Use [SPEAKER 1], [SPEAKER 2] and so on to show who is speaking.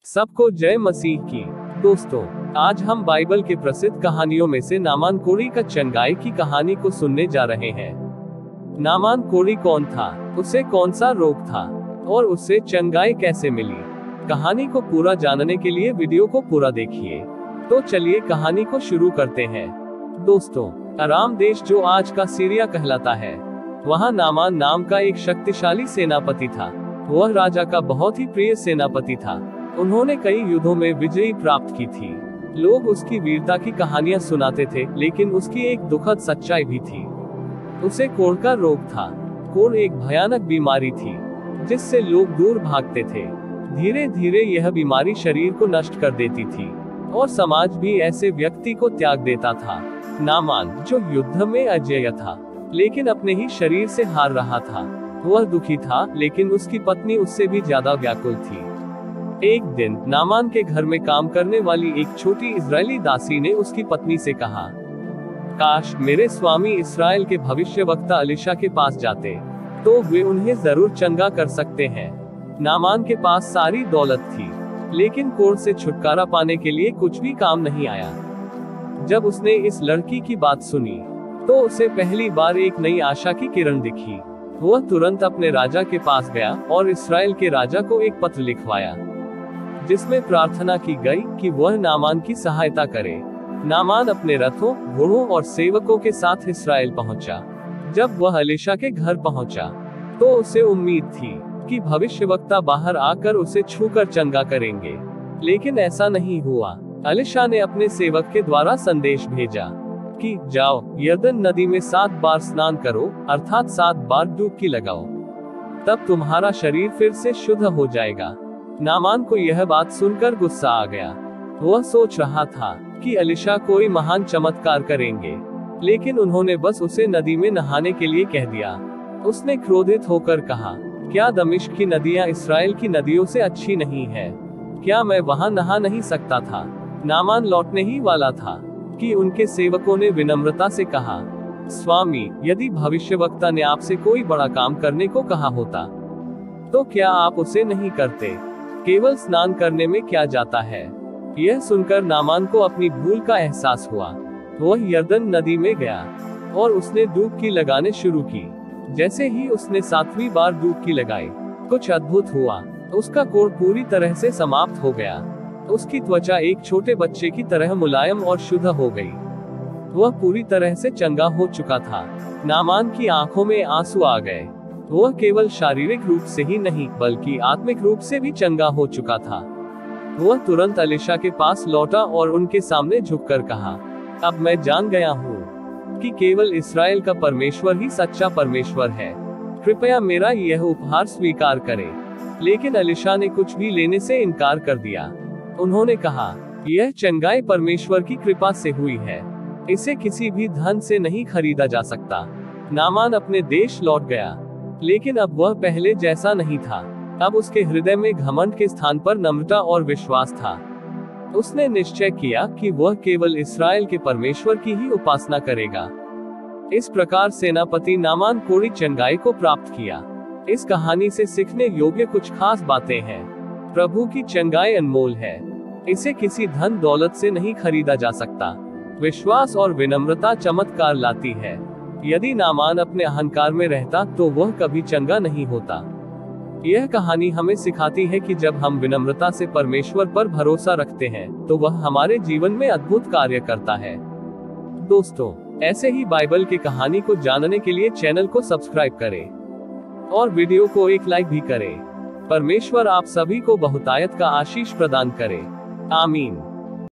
[SPEAKER 1] सबको जय मसीह की। दोस्तों, आज हम बाइबल के प्रसिद्ध कहानियों में से नामान कोढ़ी का चंगाई की कहानी को सुनने जा रहे हैं। नामान कोढ़ी कौन था, उसे कौन सा रोग था और उसे चंगाई कैसे मिली? कहानी को पूरा जानने के लिए वीडियो को पूरा देखिए। तो चलिए कहानी को शुरू करते हैं। दोस्तों, अराम देश जो आज का सीरिया कहलाता है, वहाँ नामान नाम का एक शक्तिशाली सेनापति था। वह राजा का बहुत ही प्रिय सेनापति था। उन्होंने कई युद्धों में विजय प्राप्त की थी। लोग उसकी वीरता की कहानियां सुनाते थे, लेकिन उसकी एक दुखद सच्चाई भी थी। उसे कोढ़ का रोग था। कोढ़ एक भयानक बीमारी थी जिससे लोग दूर भागते थे। धीरे धीरे यह बीमारी शरीर को नष्ट कर देती थी और समाज भी ऐसे व्यक्ति को त्याग देता था। नामान, जो युद्ध में अजेय था लेकिन अपने ही शरीर से हार रहा था, वह दुखी था, लेकिन उसकी पत्नी उससे भी ज्यादा व्याकुल थी। एक दिन नामान के घर में काम करने वाली एक छोटी इजरायली दासी ने उसकी पत्नी से कहा, काश मेरे स्वामी इस्राएल के भविष्यवक्ता एलीशा के पास जाते, तो वे उन्हें जरूर चंगा कर सकते हैं। नामान के पास सारी दौलत थी, लेकिन कोढ़ से छुटकारा पाने के लिए कुछ भी काम नहीं आया। जब उसने इस लड़की की बात सुनी, तो उसे पहली बार एक नई आशा की किरण दिखी। वह तुरंत अपने राजा के पास गया और इस्राएल के राजा को एक पत्र लिखवाया, जिसमें प्रार्थना की गई कि वह नामान की सहायता करे। नामान अपने रथों, घोड़ों और सेवकों के साथ इस्राएल पहुंचा। जब वह एलीशा के घर पहुंचा, तो उसे उम्मीद थी कि भविष्यवक्ता बाहर आकर उसे छूकर चंगा करेंगे, लेकिन ऐसा नहीं हुआ। एलीशा ने अपने सेवक के द्वारा संदेश भेजा कि जाओ, यरदन नदी में 7 बार स्नान करो, अर्थात 7 बार डुबकी लगाओ, तब तुम्हारा शरीर फिर से शुद्ध हो जाएगा। नामान को यह बात सुनकर गुस्सा आ गया। वह सोच रहा था कि एलीशा कोई महान चमत्कार करेंगे, लेकिन उन्होंने बस उसे नदी में नहाने के लिए कह दिया। उसने क्रोधित होकर कहा, क्या दमिश्क की नदियां इस्राएल की नदियों से अच्छी नहीं है? क्या मैं वहां नहा नहीं सकता था? नामान लौटने ही वाला था कि उनके सेवकों ने विनम्रता से कहा, स्वामी, यदि भविष्यवक्ता ने आपसे कोई बड़ा काम करने को कहा होता, तो क्या आप उसे नहीं करते? केवल स्नान करने में क्या जाता है? यह सुनकर नामान को अपनी भूल का एहसास हुआ। वह यरदन नदी में गया और उसने डुबकी लगाने शुरू की। जैसे ही उसने 7वीं बार डुबकी लगाई, कुछ अद्भुत हुआ। उसका कोढ़ पूरी तरह से समाप्त हो गया। उसकी त्वचा एक छोटे बच्चे की तरह मुलायम और शुद्ध हो गई। वह पूरी तरह से चंगा हो चुका था। नामान की आंखों में आंसू आ गए। वह केवल शारीरिक रूप से ही नहीं, बल्कि आत्मिक रूप से भी चंगा हो चुका था। वह तुरंत एलीशा के पास लौटा और उनके सामने झुककर कहा, अब मैं जान गया हूँ कि केवल इस्राएल का परमेश्वर ही सच्चा परमेश्वर है। कृपया मेरा यह उपहार स्वीकार करें। लेकिन एलीशा ने कुछ भी लेने से इनकार कर दिया। उन्होंने कहा, यह चंगाई परमेश्वर की कृपा से हुई है, इसे किसी भी धन से नहीं खरीदा जा सकता। नामान अपने देश लौट गया, लेकिन अब वह पहले जैसा नहीं था। अब उसके हृदय में घमंड के स्थान पर नम्रता और विश्वास था। उसने निश्चय किया कि वह केवल इस्राएल के परमेश्वर की ही उपासना करेगा। इस प्रकार सेनापति नामान कोढ़ी चंगाई को प्राप्त किया। इस कहानी से सीखने योग्य कुछ खास बातें हैं। प्रभु की चंगाई अनमोल है, इसे किसी धन दौलत से नहीं खरीदा जा सकता। विश्वास और विनम्रता चमत्कार लाती है। यदि नामान अपने अहंकार में रहता, तो वह कभी चंगा नहीं होता। यह कहानी हमें सिखाती है कि जब हम विनम्रता से परमेश्वर पर भरोसा रखते हैं, तो वह हमारे जीवन में अद्भुत कार्य करता है। दोस्तों, ऐसे ही बाइबल की कहानी को जानने के लिए चैनल को सब्सक्राइब करें और वीडियो को एक लाइक भी करें। परमेश्वर आप सभी को बहुतायत का आशीष प्रदान करे। आमीन।